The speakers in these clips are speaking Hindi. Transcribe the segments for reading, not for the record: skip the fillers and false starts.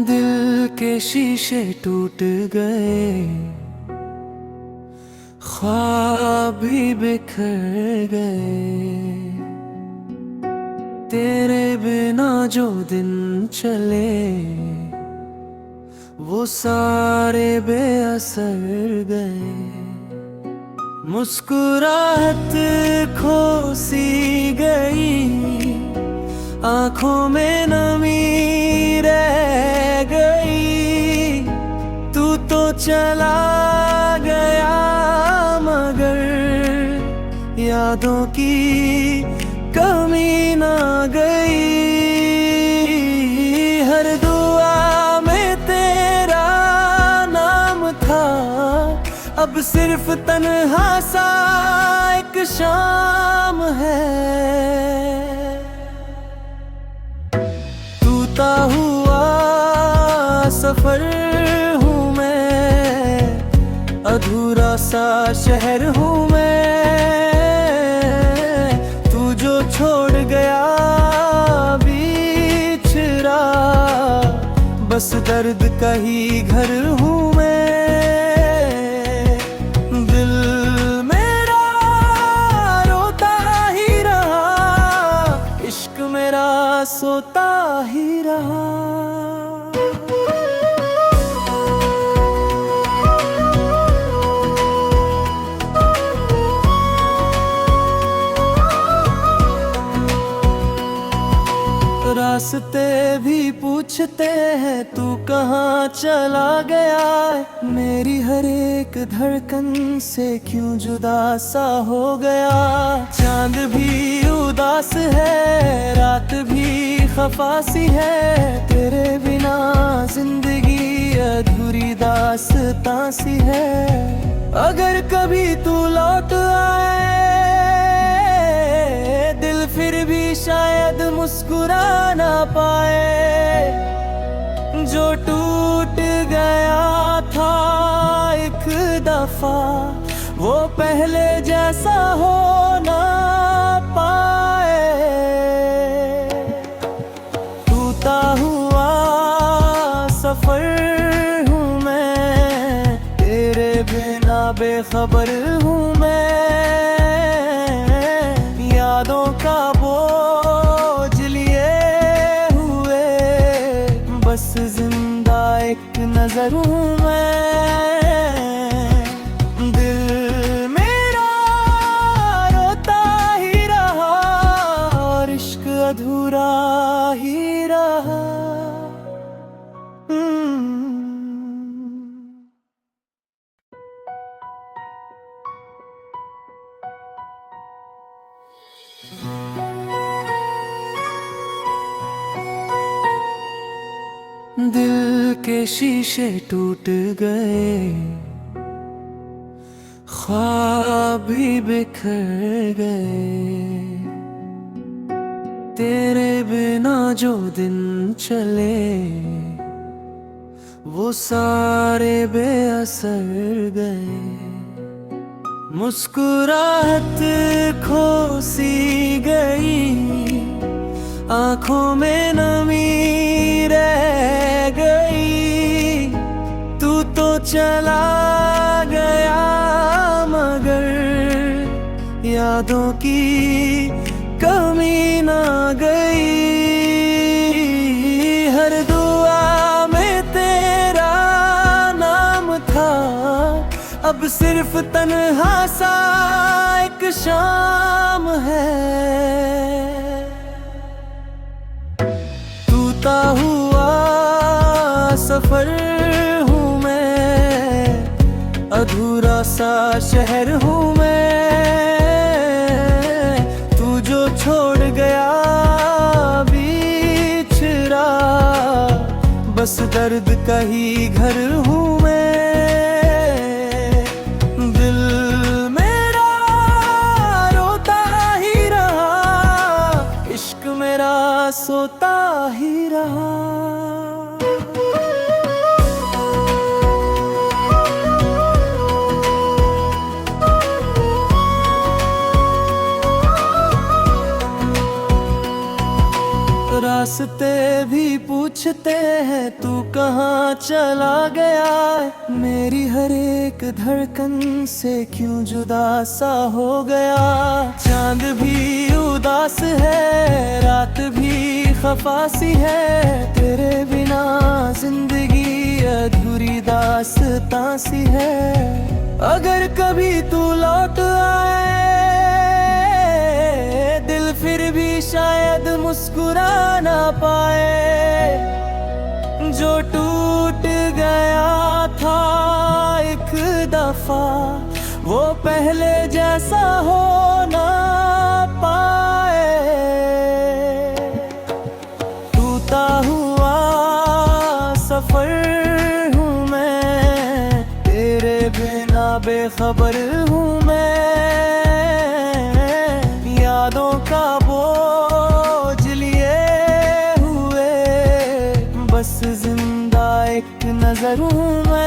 दिल के शीशे टूट गए, ख्वाब भी बिखर गए। तेरे बिना जो दिन चले वो सारे बेअसर गए। मुस्कुराहट खो सी गई, आंखों में नमी रह गई। तू तो चला गया मगर यादों की कमी ना गई। हर दुआ में तेरा नाम था, अब सिर्फ तन्हा सा एक शाम है। टूटा हुआ सफर हूँ मैं, अधूरा सा शहर हूँ मैं। तू जो छोड़ गया बीच राह, बस दर्द का ही घर हूँ मैं। दिल मेरा रोता ही रहा, इश्क मेरा सोता ही रहा। रास्ते भी पूछते हैं तू कहाँ चला गया है। मेरी हर एक धड़कन से क्यों जुदा सा हो गया। चांद भी उदास है, रात भी खफा सी है। तेरे बिना जिंदगी अधूरी दास्तां सी है। अगर कभी तू लौट आए दिल फिर भी शायद मुस्कुरा ना पाए। जो टूट गया था एक दफा वो पहले जैसा हो ना पाए। टूटा हुआ सफर हूँ मैं, तेरे बिना बेखबर हूँ मैं। यादों का बोझ लिए हुए बस जिंदा एक नजर हूँ मैं। दिल मेरा रोता ही रहा और इश्क अधूरा ही रहा। दिल के शीशे टूट गए, ख्वाब भी बिखर गए। तेरे बिना जो दिन चले वो सारे बेअसर गए। मुस्कुराहट खो सी गई, आंखों में नमी रह गई। तू तो चला गया मगर यादों की कमी ना गई। हर दुआ में तेरा नाम था, अब सिर्फ तन्हा सा एक शाम है। टूटा हुआ सफर हूँ मैं, अधूरा सा शहर हूँ मैं। तू जो छोड़ गया बीच राह, बस दर्द का ही घर हूँ मैं। दिल मेरा रोता ही रहा, इश्क मेरा सोता ही रहा। पूछते हैं तू कहाँ चला गया, मेरी हर एक धड़कन से क्यों जुदा सा हो गया। चांद भी उदास है, रात भी खफा सी है, तेरे बिना जिंदगी अधूरी दास्तां सी है। अगर कभी तू लौट आए दिल फिर भी शायद मुस्कुरा ना पाए। जो टूट गया था एक दफा वो पहले जैसा हो ना पाए। टूटा हुआ सफर हूँ मैं, तेरे बिना बेखबर हूँ मैं। यादों का बोझ लिए हुए बस जिंदा एक नजर हूँ मैं।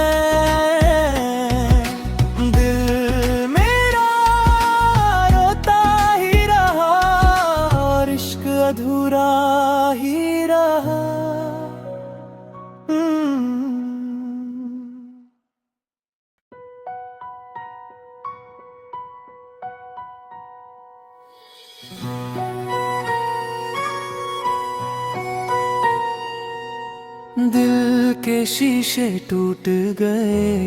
दिल मेरा रोता ही रहा और इश्क अधूरा ही रहा। दिल के शीशे टूट गए,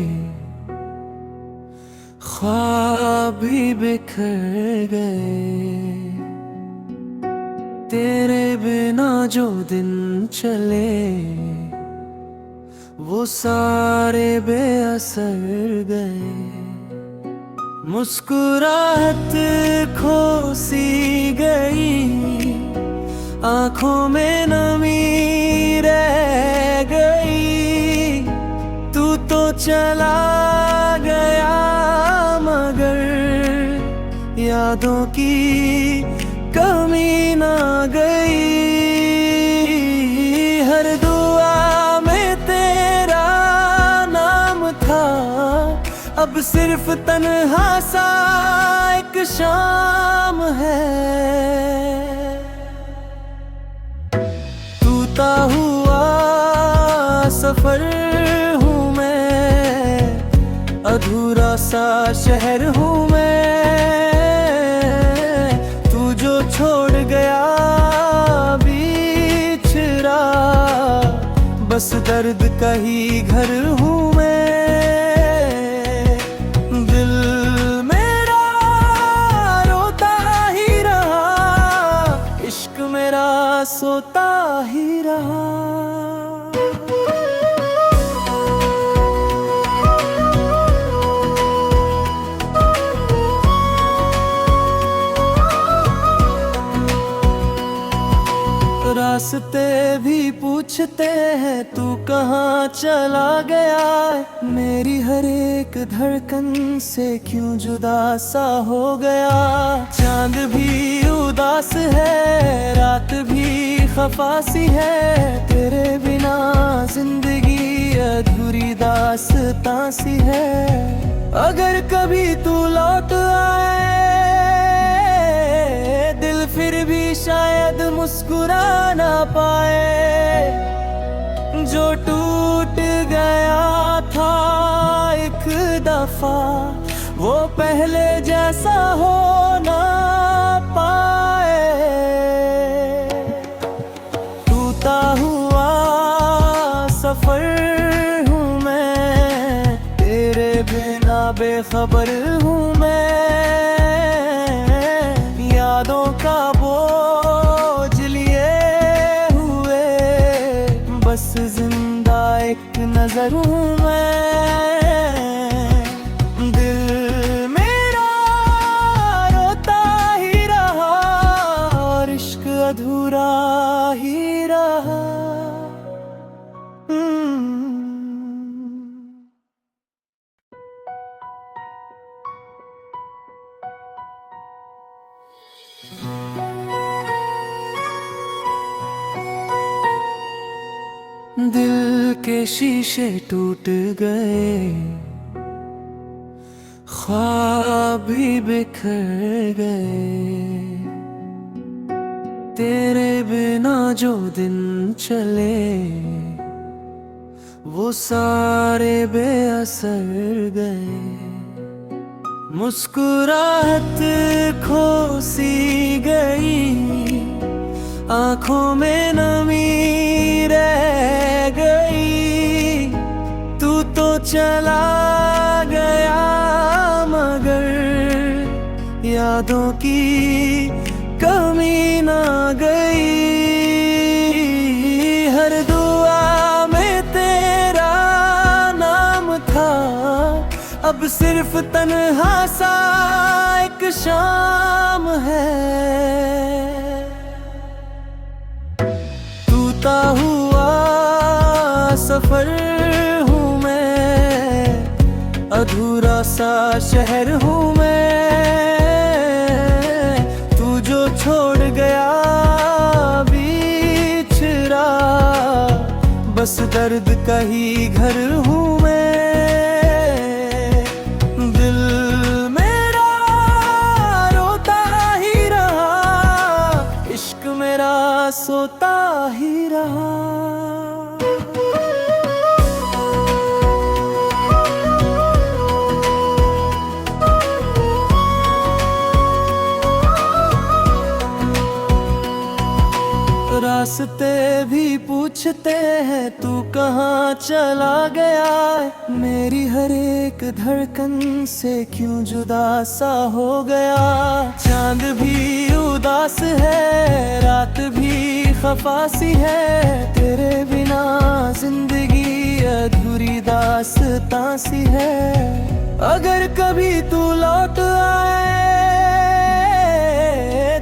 ख्वाब भी बिखर गए। तेरे बिना जो दिन चले वो सारे बेअसर गए। मुस्कुराहट खो सी गई, आंखों में नमी रह गई। तू तो चला गया मगर यादों की कमी ना गई। हर दुआ में तेरा नाम था, अब सिर्फ तन्हा सा एक शाम है। टूटा हुआ सफर हूँ मैं, अधूरा सा शहर हूँ मैं। तू जो छोड़ गया बीच राह, बस दर्द का ही घर हूँ मैं। दिल मेरा रोता ही रहा, इश्क मेरा सोता ही रहा। रास्ते भी पूछते हैं तू कहाँ चला गया, मेरी हर एक धड़कन से क्यों जुदा सा हो गया। चांद भी उदास है, रात भी खफा सी है, तेरे बिना जिंदगी अधूरी दास्तां सी है। अगर कभी तू लौट आए दिल फिर भी शायद मुस्कुरा ना पाए। जो टूट गया था एक दफा वो पहले जैसा हो ना पाए। टूटा हुआ सफर हूँ मैं, तेरे बिना बेखबर हूँ मैं। यादों का बोझ लिए हुए बस जिंदा एक नजर हूँ मैं। दिल मेरा रोता ही रहा और इश्क अधूरा ही रहा। दिल के शीशे टूट गए, ख्वाब भी बिखर गए। तेरे बिना जो दिन चले वो सारे बेअसर गए। मुस्कुराहट खो सी गई, आंखों में नमी रह गई। तू तो चला गया मगर यादों की कमी ना गई। हर दुआ में तेरा नाम था, अब सिर्फ तन्हा सा एक शाम है। टूटा हुआ सफर हूँ मैं, अधूरा सा शहर हूँ मैं। तू जो छोड़ गया बीच राह, बस दर्द का ही घर हूँ मैं। दिल मेरा रोता ही रहा, इश्क मेरा सोता ही रहा। रास्ते भी पूछते हैं तू कहाँ चला गया है। मेरी हर एक धड़कन से क्यों जुदा सा हो गया। चांद भी उदास है, रात भी खफा सी है। तेरे बिना जिंदगी अधूरी दास्तां सी है। अगर कभी तू लौट आए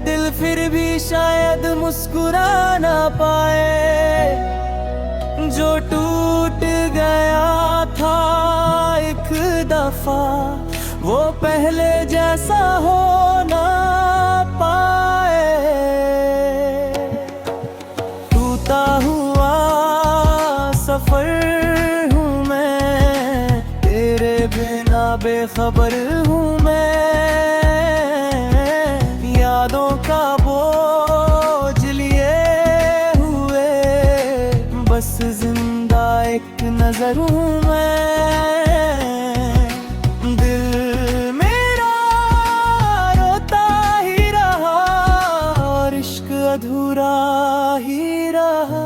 दिल फिर भी शायद मुस्कुरा ना पाए। जो टूट गया था एक दफा वो पहले जैसा हो ना पाए। टूटा हुआ सफर हूँ मैं, तेरे बिना बेखबर हूँ मैं। यादों का बोझ लिए हुए बस जिंदा एक नजर हूँ मैं। दिल मेरा रोता ही रहा और इश्क अधूरा ही रहा।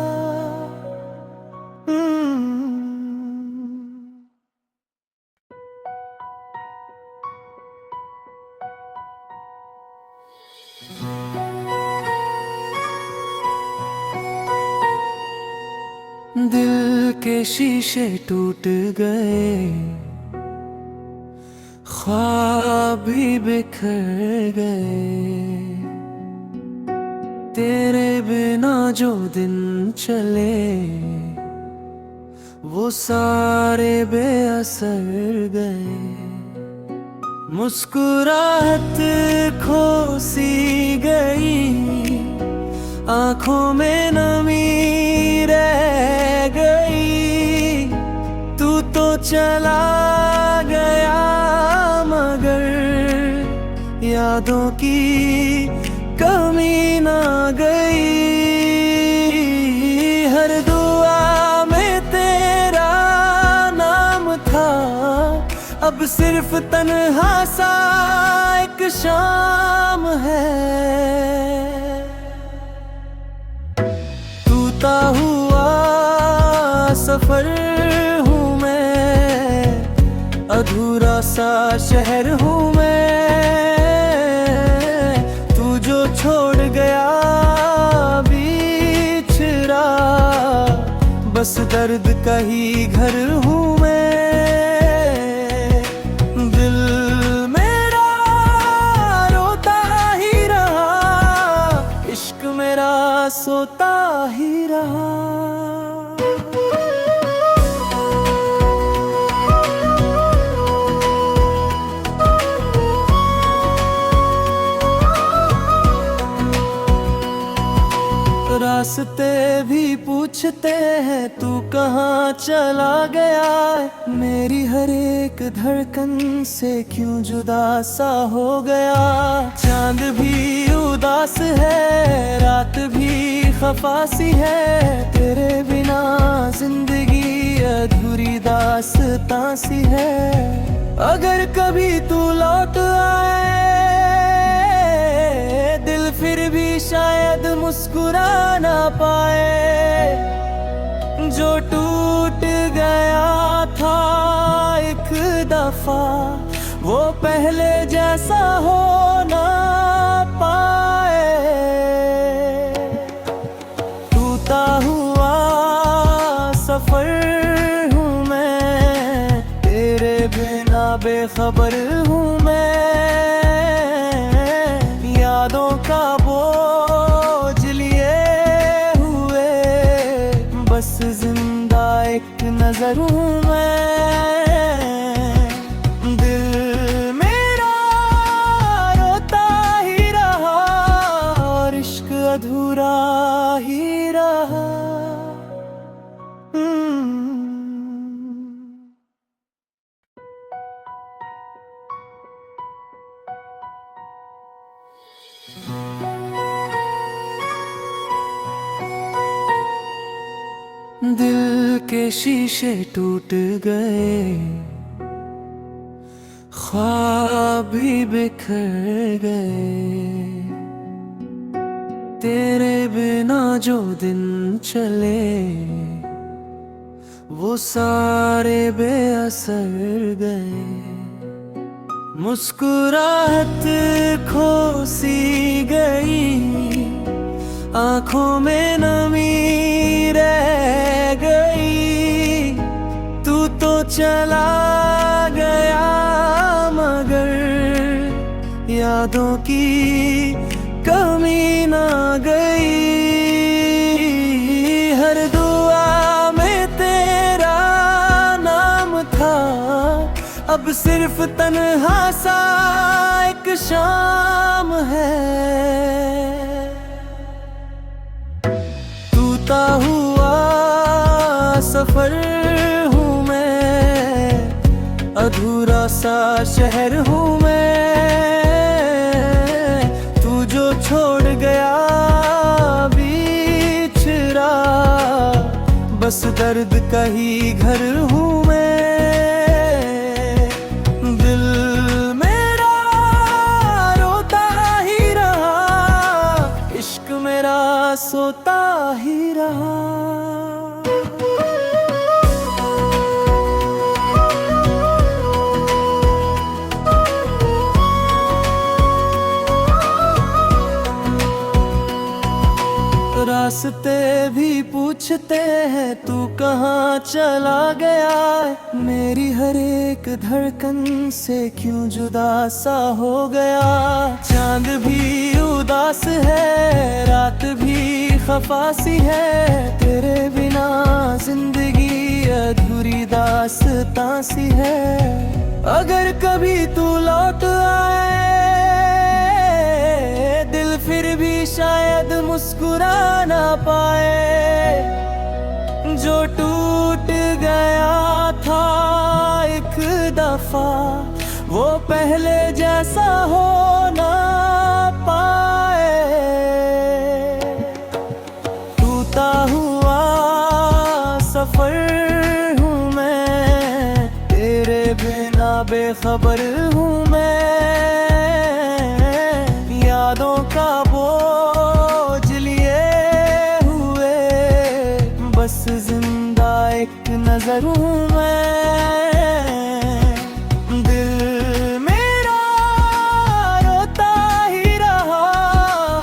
दिल के शीशे टूट गए, ख्वाब भी बिखर गए। तेरे बिना जो दिन चले वो सारे बेअसर गए। मुस्कुराहट खो सी गई, आंखों में नमी रह गई। तू तो चला गया मगर यादों की कमी ना गई। हर दुआ में तेरा नाम था, अब सिर्फ तन्हा सा एक शाम है। टूटा हुआ सफर हूँ मैं, अधूरा सा शहर हूँ मैं। तू जो छोड़ गया बीच राह, बस दर्द का ही घर हूँ मैं। दिल मेरा रोता ही रहा, इश्क मेरा सोता ही रहा। रास्ते भी पूछ पूछते हैं तू कहाँ चला गया है, मेरी हर एक धड़कन से क्यों जुदा सा हो गया। चांद भी उदास है, रात भी खफा सी है, तेरे बिना जिंदगी अधूरी दास्तां सी है। अगर कभी तू लौट आए दिल फिर भी शायद मुस्कुरा ना पाए। जो टूट गया था एक दफा वो पहले जैसा हो ना पाए। टूटा हुआ सफर हूँ मैं, तेरे बिना बेखबर हूँ मैं। यादों का बोझ लिए हुए बस जिंदा एक नजर हूँ मैं। दिल मेरा रोता ही रहा और इश्क अधूरा ही रहा। दिल के शीशे टूट गए, ख्वाब भी बिखर गए। तेरे बिना जो दिन चले वो सारे बेअसर गए। मुस्कुराहट खो सी गई, आंखों में नमी रह गई। तू तो चला गया मगर यादों की कमी ना गई। हर दुआ में तेरा नाम था, अब सिर्फ तन्हा सा एक शाम है। टूटा हुआ सफर हूँ मैं, अधूरा सा शहर हूँ मैं। तू जो छोड़ गया बीच राह, बस दर्द का ही घर हूँ मैं। दिल मेरा रोता ही रहा, इश्क मेरा सोता ही रहा। रास्ते भी पूछते हैं तू कहाँ चला गया है, मेरी हर एक धड़कन से क्यों जुदा सा हो गया। चांद भी उदास है, रात भी खफा सी है, तेरे बिना जिंदगी अधूरी दास्तां सी है। अगर कभी तू लौट आए दिल फिर भी शायद मुस्कुरा ना पाए। जो टूट गया था एक दफा वो पहले जैसा हो ना पाए। टूटा हुआ सफर हूँ मैं, तेरे बिना बेखबर हूँ मैं। यादों का बोझ लिए हुए बस जिंदा एक नजर हूँ मैं। दिल मेरा रोता ही रहा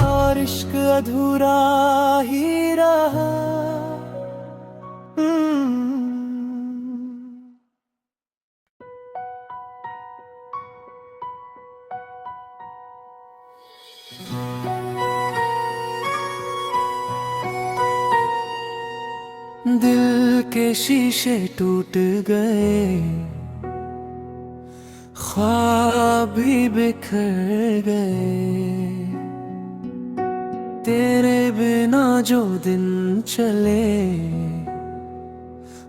और इश्क अधूरा ही रहा। दिल के शीशे टूट गए, ख्वाब भी बिखर गए। तेरे बिना जो दिन चले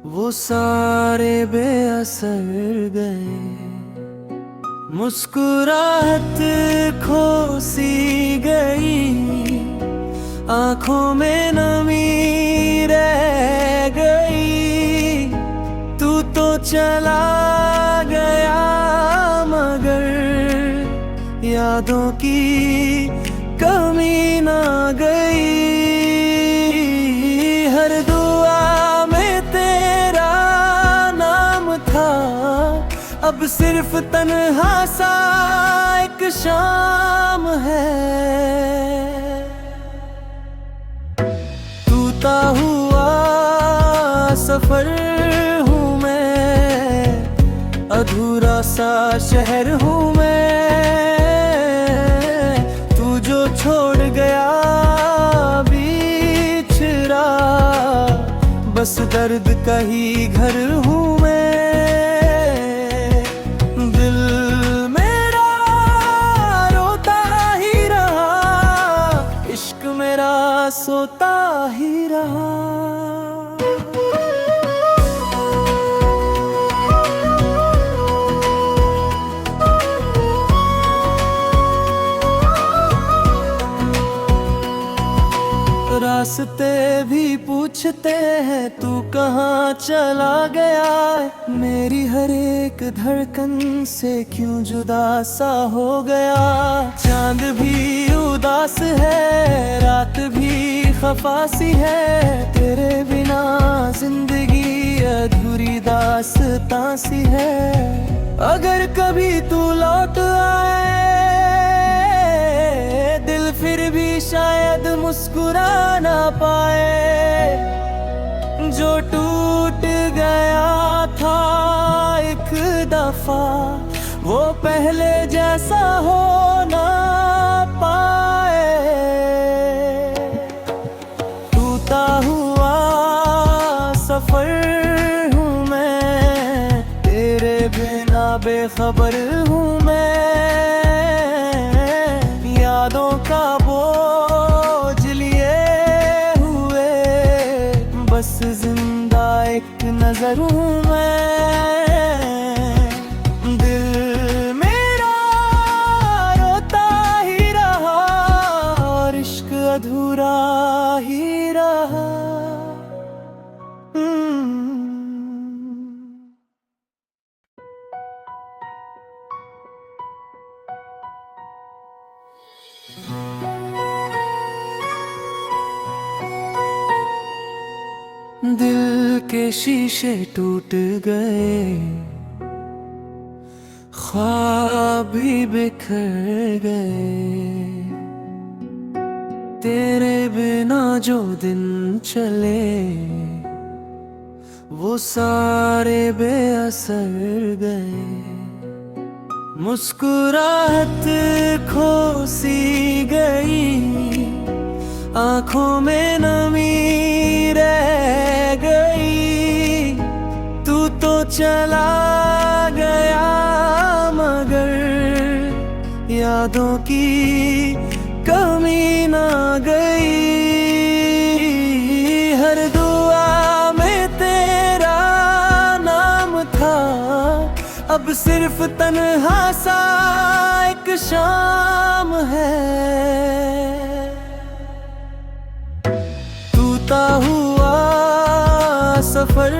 वो सारे बेअसर गए। मुस्कुराहट खो सी गई, आंखों में नमी रह गई। तू तो चला गया मगर यादों की कमी ना गई। हर दुआ में तेरा नाम था, अब सिर्फ तन्हा सा एक शाम है। टूटा हुआ सफर हूँ मैं, अधूरा सा शहर हूँ मैं। तू जो छोड़ गया बीच राह, बस दर्द का ही घर हूँ मैं। दिल मेरा रोता ही रहा, इश्क मेरा सोता ही रहा। रास्ते भी पूछते हैं तू कहाँ चला गया। मेरी हर एक धड़कन से क्यों जुदा सा हो गया। चांद भी उदास है, रात भी खफा सी है। तेरे बिना जिंदगी अधूरी दास्तां सी है। अगर कभी तू लौट आए दिल फिर भी शायद मुस्कुरा ना पाए। जो टूट गया था एक दफा वो पहले जैसा हो ना पाए। टूटा हुआ सफर हूँ मैं, तेरे बिना बेखबर हूँ मैं। यादों का बोझ लिए हुए बस जिंदा एक नजर हूँ मैं। दिल मेरा रोता ही रहा और इश्क अधूरा ही रहा। दिल के शीशे टूट गए, ख्वाब भी बिखर गए। तेरे बिना जो दिन चले वो सारे बेअसर गए। मुस्कुराहट खो सी गई, आंखों में नमी रह गई। तू तो चला गया मगर यादों की कमी ना गई। हर दुआ में तेरा नाम था, अब सिर्फ तन्हा सा एक शाम है। टूटा हुआ सफर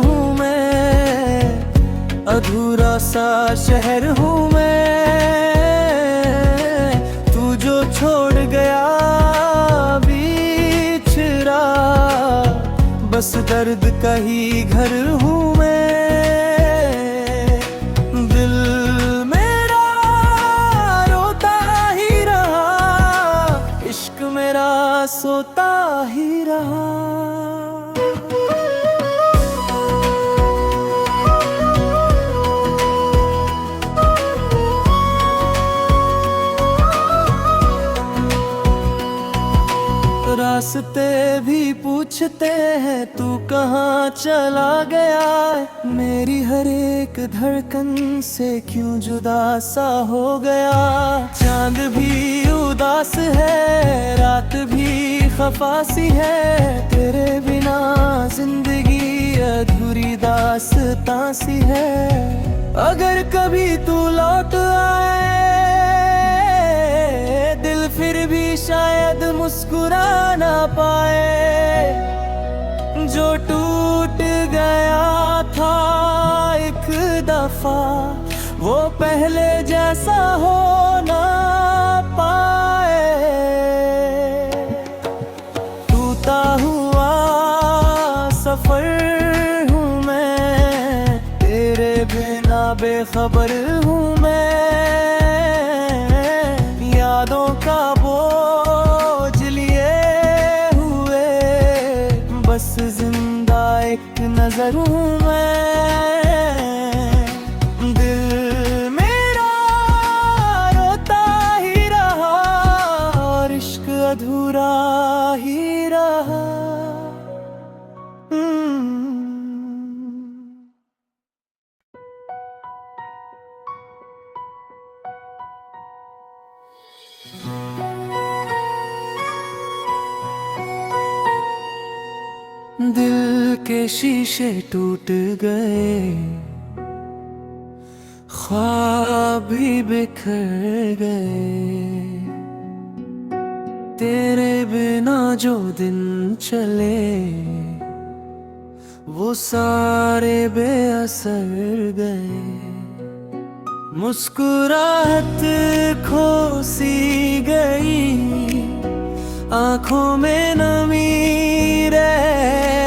हूँ मैं, अधूरा सा शहर हूँ मैं। तू जो छोड़ गया बीच राह, बस दर्द का ही घर हूँ मैं। दिल मेरा रोता ही रहा, इश्क मेरा सोता ही रहा। रास्ते भी पूछते हैं तू कहाँ चला गया है, मेरी हर एक धड़कन से क्यों जुदा सा हो गया। चांद भी उदास है, रात भी खफा सी है, तेरे बिना जिंदगी अधूरी दास्तां सी है। अगर कभी तू लौट आए, दिल फिर भी शायद मुस्कुरा ना पाए। जो टूट गया था एक दफा, वो पहले जैसा हो ना पाए। टूटा हुआ सफर हूँ मैं, तेरे बिना बेखबर हूँ मैं। यादों का बोझ लिए हुए बस जिंदा एक नजर हूँ मैं। दिल मेरा रोता ही रहा और इश्क अधूरा ही रहा। दिल के शीशे टूट गए, ख्वाब भी बिखर गए। तेरे बिना जो दिन चले, वो सारे बेअसर गए। मुस्कुराहट खो सी गई, आंखों में नमी रह